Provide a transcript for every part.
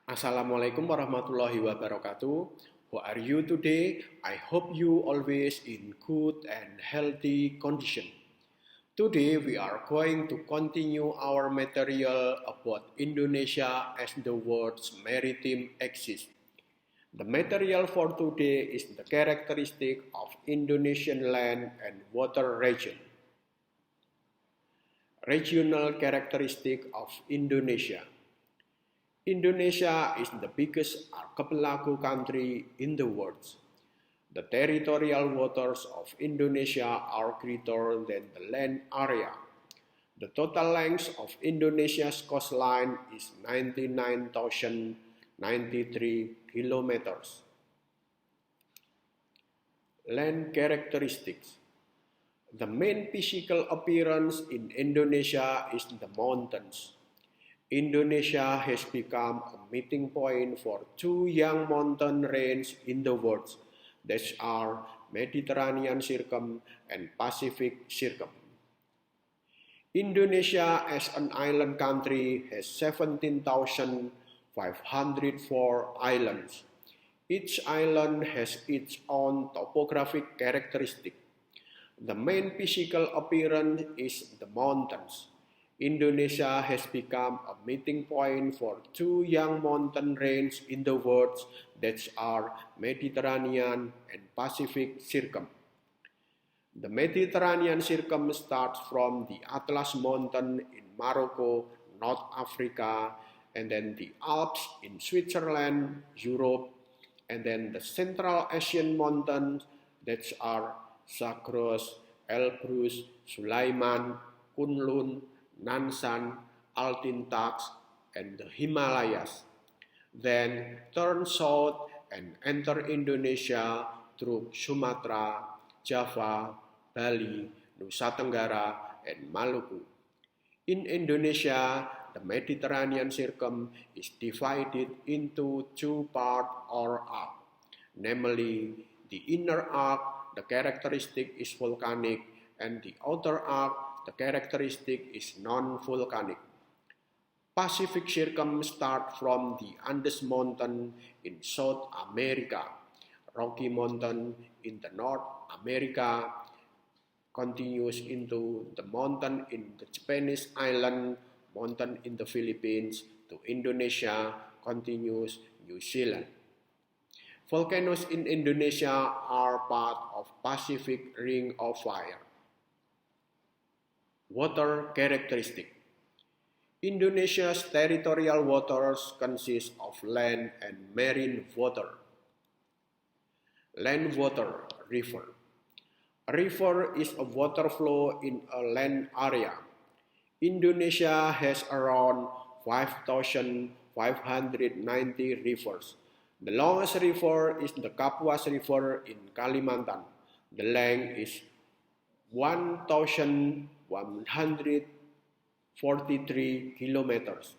Assalamualaikum warahmatullahi wabarakatuh. How are you today? I hope you always in good and healthy condition. Today we are going to continue our material about Indonesia as the world's maritime axis. The material for today is the characteristic of Indonesian land and water region. Regional characteristic of Indonesia. Indonesia is the biggest archipelago country in the world. The territorial waters of Indonesia are greater than the land area. The total length of Indonesia's coastline is 99,093 kilometers. Land characteristics. The main physical appearance in Indonesia is the mountains. Indonesia has become a meeting point for two young mountain ranges in the world, that are Mediterranean Circum and Pacific Circum. Indonesia as an island country has 17,504 islands. Each island has its own topographic characteristic. The main physical appearance is the mountains. Indonesia has become a meeting point for two young mountain ranges in the world, that are Mediterranean and Pacific Circum. The Mediterranean Circum starts from the Atlas Mountain in Morocco, North Africa, and then the Alps in Switzerland, Europe, and then the Central Asian mountains, that are Zagros, Elbrus, Sulaiman, Kunlun, Nansan, Altintax, and the Himalayas. Then turn south and enter Indonesia through Sumatra, Java, Bali, Nusa Tenggara, and Maluku. In Indonesia, the Mediterranean Circum is divided into two parts or arcs, namely the inner arc, the characteristic is volcanic, and the outer arc, the characteristic is non-volcanic. Pacific Circum starts from the Andes Mountain in South America, Rocky Mountain in the North America, continues into the mountain in the Japanese island, mountain in the Philippines, to Indonesia, continues New Zealand. Volcanoes in Indonesia are part of Pacific Ring of Fire. Water characteristic. Indonesia's territorial waters consist of land and marine water. Land water, river. A river is a water flow in a land area. Indonesia has around 5,590 rivers. The longest river is the Kapuas River in Kalimantan. The length is 1,143 kilometers.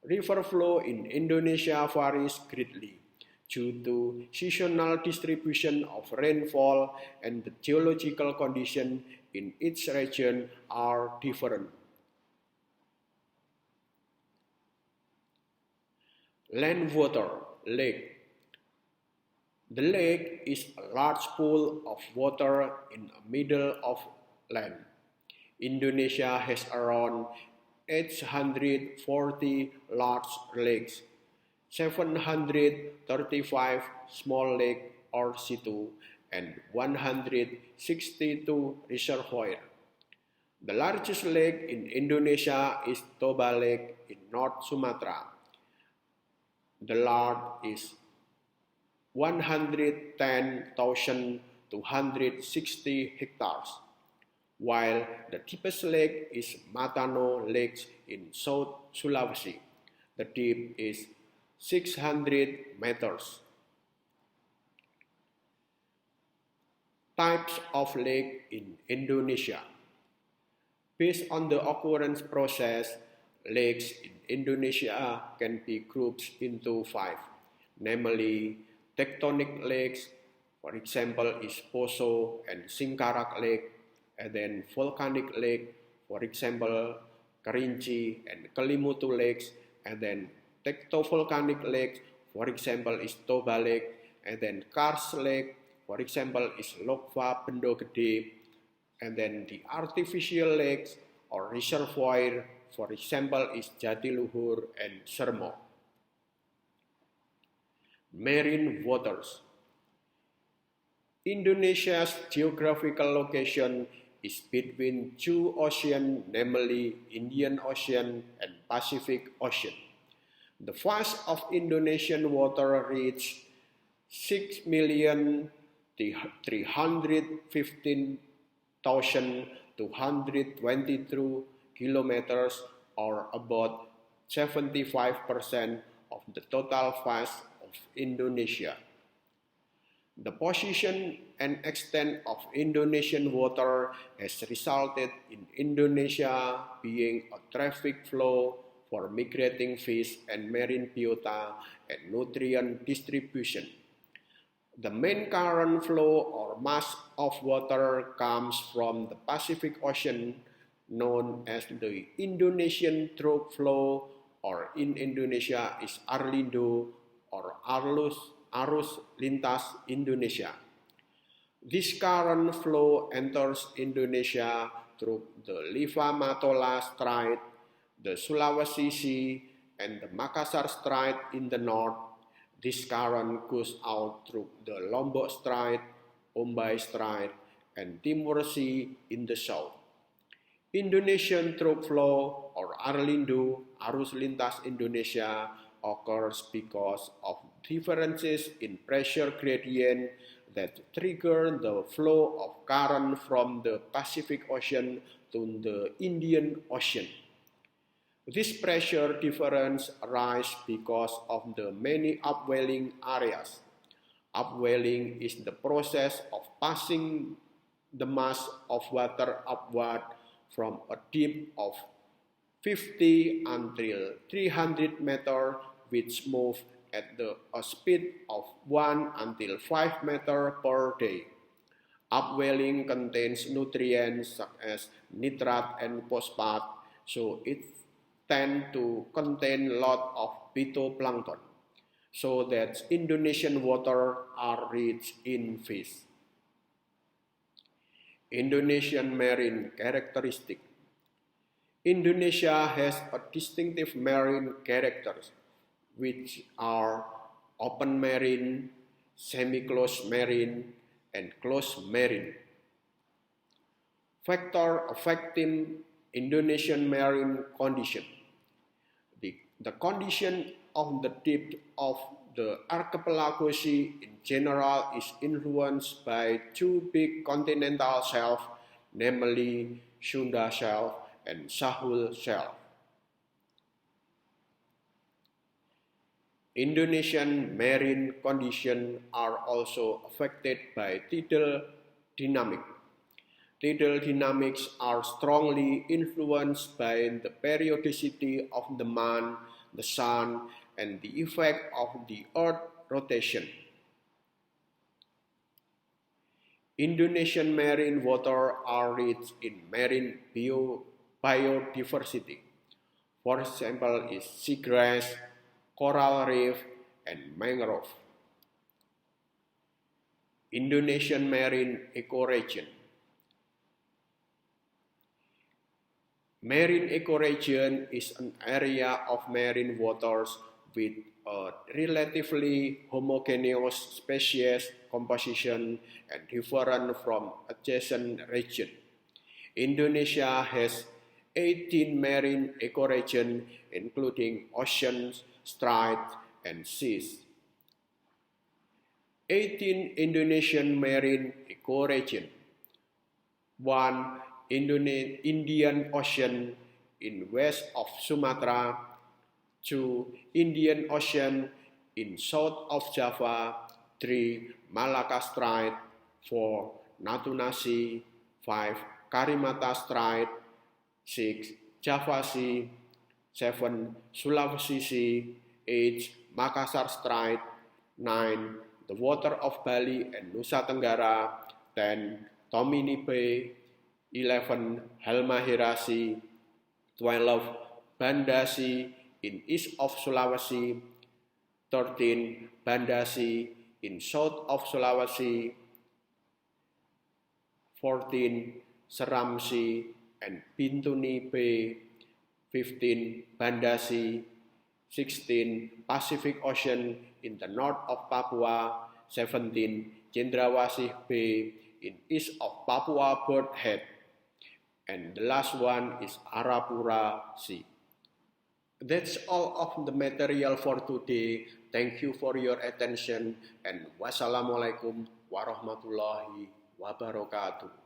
River flow in Indonesia varies greatly due to seasonal distribution of rainfall, and the geological conditions in each region are different. Land water, lake. The lake is a large pool of water in the middle of land. Indonesia has around 840 large lakes, 735 small lakes or situ, and 162 reservoirs. The largest lake in Indonesia is Toba Lake in North Sumatra. The lot is 110,260 hectares, while the deepest lake is Matano Lake in South Sulawesi. The depth is 600 meters. Types of lake in Indonesia. Based on the occurrence process, lakes in Indonesia can be grouped into 5, namely tectonic lakes, for example, is Poso and Singkarak Lake, and then volcanic lake, for example, Kerinci and Kelimutu lakes, and then tectovolcanic lakes, for example, is Toba Lake, and then Kars Lake, for example, is Lokva Bendo Gede, and then the artificial lakes or reservoir, for example, is Jatiluhur and Sermo. Marine waters. Indonesia's geographical location is between two oceans, namely Indian Ocean and Pacific Ocean. The vast of Indonesian water reaches 6,315,222 kilometers, or about 75% of the total vast of Indonesia. The position and extent of Indonesian water has resulted in Indonesia being a traffic flow for migrating fish and marine biota and nutrient distribution. The main current flow or mass of water comes from the Pacific Ocean, known as the Indonesian Trough Flow, or in Indonesia is Arlindo or Arus Lintas Indonesia. This current flow enters Indonesia through the Liva-Matola Strait, the Sulawesi Sea, and the Makassar Strait in the north. This current goes out through the Lombok Strait, Ombay Strait, and Timor Sea in the south. Indonesian Trough Flow or Arlindo, Arus Lintas Indonesia, occurs because of differences in pressure gradient that trigger the flow of current from the Pacific Ocean to the Indian Ocean. This pressure difference arises because of the many upwelling areas. Upwelling is the process of passing the mass of water upward from a depth of 50 until 300 meters, which move at a speed of 1 until 5 meters per day. Upwelling contains nutrients such as nitrate and phosphate, so it tends to contain a lot of phytoplankton, so that Indonesian water are rich in fish. Indonesian marine characteristic. Indonesia has a distinctive marine characters, which are open marine, semi-closed marine, and closed marine. Factor affecting Indonesian marine condition. The condition of the depth of the archipelago sea in general is influenced by two big continental shelves, namely Sunda Shelf and Sahul Shelf. Indonesian marine conditions are also affected by tidal dynamics. Tidal dynamics are strongly influenced by the periodicity of the month, the sun, and the effect of the Earth rotation. Indonesian marine water are rich in marine biodiversity. For example, is seagrass, coral reef, and mangrove. Indonesian marine ecoregion. Marine ecoregion is an area of marine waters with a relatively homogeneous species composition and different from adjacent regions. Indonesia has 18 marine ecoregions, including oceans, straits, and seas. 18 Indonesian marine ecoregions. 1. Indian Ocean in west of Sumatra. 2. Indian Ocean in south of Java. 3. Malacca Strait. 4. Natuna Sea. 5. Karimata Strait. 6. Java Sea. 7. Sulawesi Sea. 8. Makassar Strait. 9. The water of Bali and Nusa Tenggara. 10. Tomini Bay. 11. Halmahera Sea. 12. Banda Sea. in east of Sulawesi, 13 Banda Sea in south of Sulawesi, 14 Seram Sea and Bintuni Bay, 15 Banda Sea, 16 Pacific Ocean in the north of Papua, 17 Cendrawasih Bay in east of Papua Bird Head, and the last one is Arafura Sea. That's all of the material for today. Thank you for your attention and wassalamualaikum warahmatullahi wabarakatuh.